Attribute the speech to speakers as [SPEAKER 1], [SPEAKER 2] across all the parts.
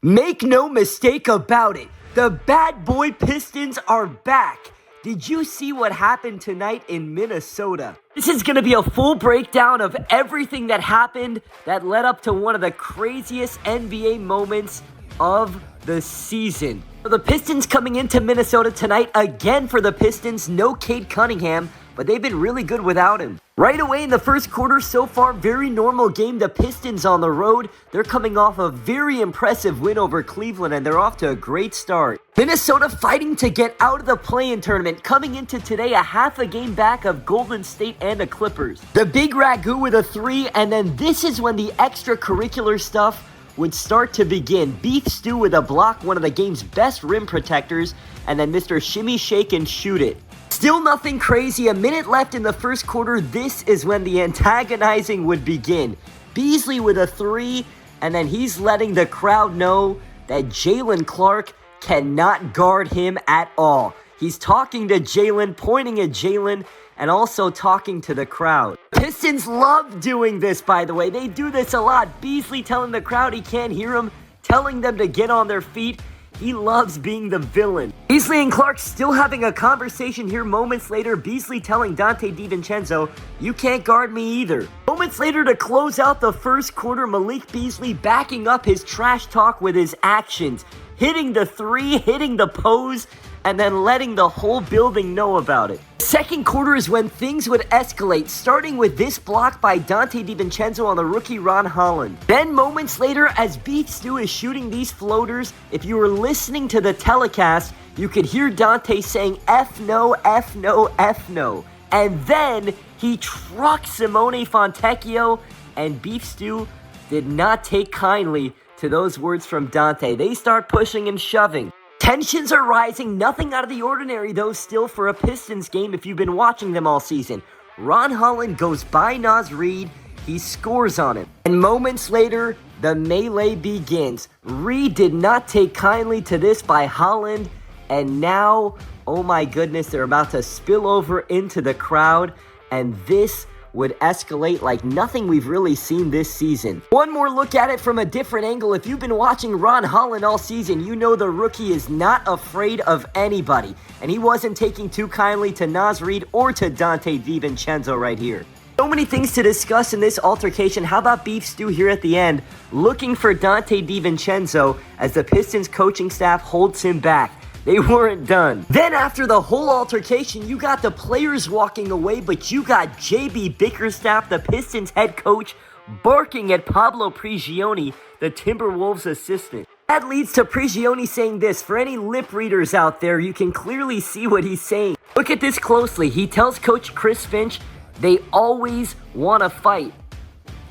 [SPEAKER 1] Make no mistake about it, the bad boy Pistons are back. Did you see what happened tonight in Minnesota? This is going to be a full breakdown of everything that happened that led up to one of the craziest NBA moments of the season. The Pistons coming into Minnesota tonight, again for the Pistons, no Cade Cunningham, but they've been really good without him. Right away in the first quarter, so far, very normal game. The Pistons on the road, they're coming off a very impressive win over Cleveland, and they're off to a great start. Minnesota fighting to get out of the play-in tournament, coming into today a half a game back of Golden State and the Clippers. The big Ragu with a three, and then this is when the extracurricular stuff would start to begin. Beef Stew with a block, one of the game's best rim protectors, and then Mr. Shimmy Shake and Shoot It. Still nothing crazy. A minute left in the first quarter. This is when the antagonizing would begin. Beasley with a three, and then he's letting the crowd know that Jalen Clark cannot guard him at all. He's talking to Jalen, pointing at Jalen, and also talking to the crowd. Pistons love doing this, by the way. They do this a lot. Beasley telling the crowd he can't hear him, telling them to get on their feet. He loves being the villain. Beasley and Clark still having a conversation here moments later. Beasley telling Donte DiVincenzo, "You can't guard me either." Moments later to close out the first quarter, Malik Beasley backing up his trash talk with his actions. Hitting the three, hitting the pose, and then letting the whole building know about it. Second quarter is when things would escalate, starting with this block by Donte DiVincenzo on the rookie Ron Holland. Then moments later, as Beef Stew is shooting these floaters, if you were listening to the telecast, you could hear Donte saying, "F no, F no, F no." And then he trucked Simone Fontecchio, and Beef Stew did not take kindly to those words from Donte. They start pushing and shoving. Tensions are rising, nothing out of the ordinary though still for a Pistons game if you've been watching them all season. Ron Holland goes by Naz Reid, he scores on him. And moments later, the melee begins. Reid did not take kindly to this by Holland, and now, oh my goodness, they're about to spill over into the crowd, and this would escalate like nothing we've really seen this season. One more look at it from a different angle. If you've been watching Ron Holland all season, you know the rookie is not afraid of anybody. And he wasn't taking too kindly to Naz Reid or to Donte DiVincenzo right here. So many things to discuss in this altercation. How about Beef Stew here at the end, looking for Donte DiVincenzo as the Pistons coaching staff holds him back. They weren't done. Then after the whole altercation, you got the players walking away, but you got JB Bickerstaff, the Pistons head coach, barking at Pablo Prigioni, the Timberwolves assistant. That leads to Prigioni saying this. For any lip readers out there, you can clearly see what he's saying. Look at this closely. He tells Coach Chris Finch they always want to fight.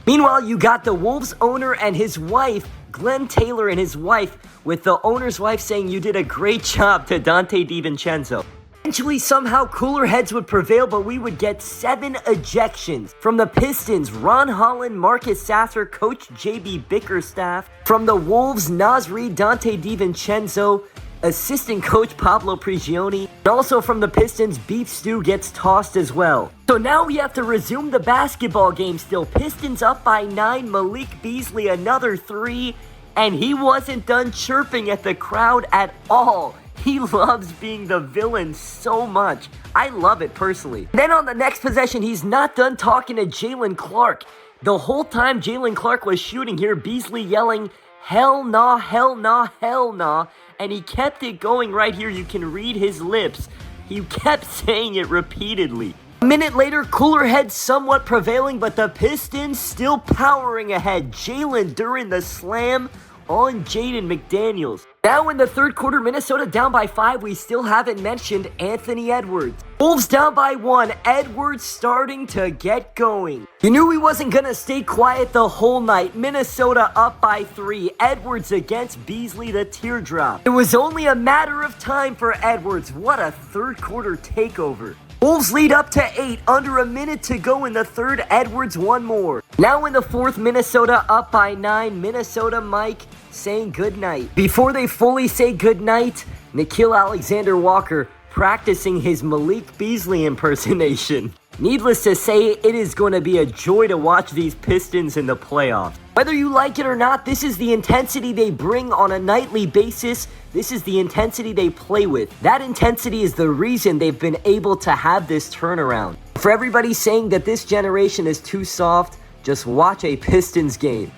[SPEAKER 1] Meanwhile, you got the Wolves owner and his wife, Glenn Taylor and his wife, with the owner's wife saying you did a great job to Donte DiVincenzo. Eventually, somehow, cooler heads would prevail, but we would get 7 ejections. From the Pistons, Ron Holland, Marcus Sasser, Coach JB Bickerstaff. From the Wolves, Naz Reid, Donte DiVincenzo, assistant coach Pablo Prigioni. And also from the Pistons, Beef Stew gets tossed as well. So now we have to resume the basketball game still. Pistons up by 9, Malik Beasley another 3, and he wasn't done chirping at the crowd at all. He loves being the villain so much. I love it personally. Then on the next possession, he's not done talking to Jalen Clark. The whole time Jalen Clark was shooting here, Beasley yelling, "Hell nah, hell nah, hell nah." And he kept it going right here. You can read his lips. He kept saying it repeatedly. A minute later, cooler heads somewhat prevailing, but the Pistons still powering ahead. Jalen during the slam on Jaden McDaniels. Now in the third quarter, Minnesota down by 5. We still haven't mentioned Anthony Edwards. Wolves down by 1. Edwards starting to get going. You knew he wasn't going to stay quiet the whole night. Minnesota up by 3. Edwards against Beasley, the teardrop. It was only a matter of time for Edwards. What a third quarter takeover. Wolves lead up to 8, under a minute to go in the third. Edwards one more. Now in the fourth, Minnesota up by 9. Minnesota Mike saying goodnight. Before they fully say goodnight, Nickeil Alexander-Walker practicing his Malik Beasley impersonation. Needless to say, it is going to be a joy to watch these Pistons in the playoffs. Whether you like it or not, this is the intensity they bring on a nightly basis. This is the intensity they play with. That intensity is the reason they've been able to have this turnaround. For everybody saying that this generation is too soft, just watch a Pistons game.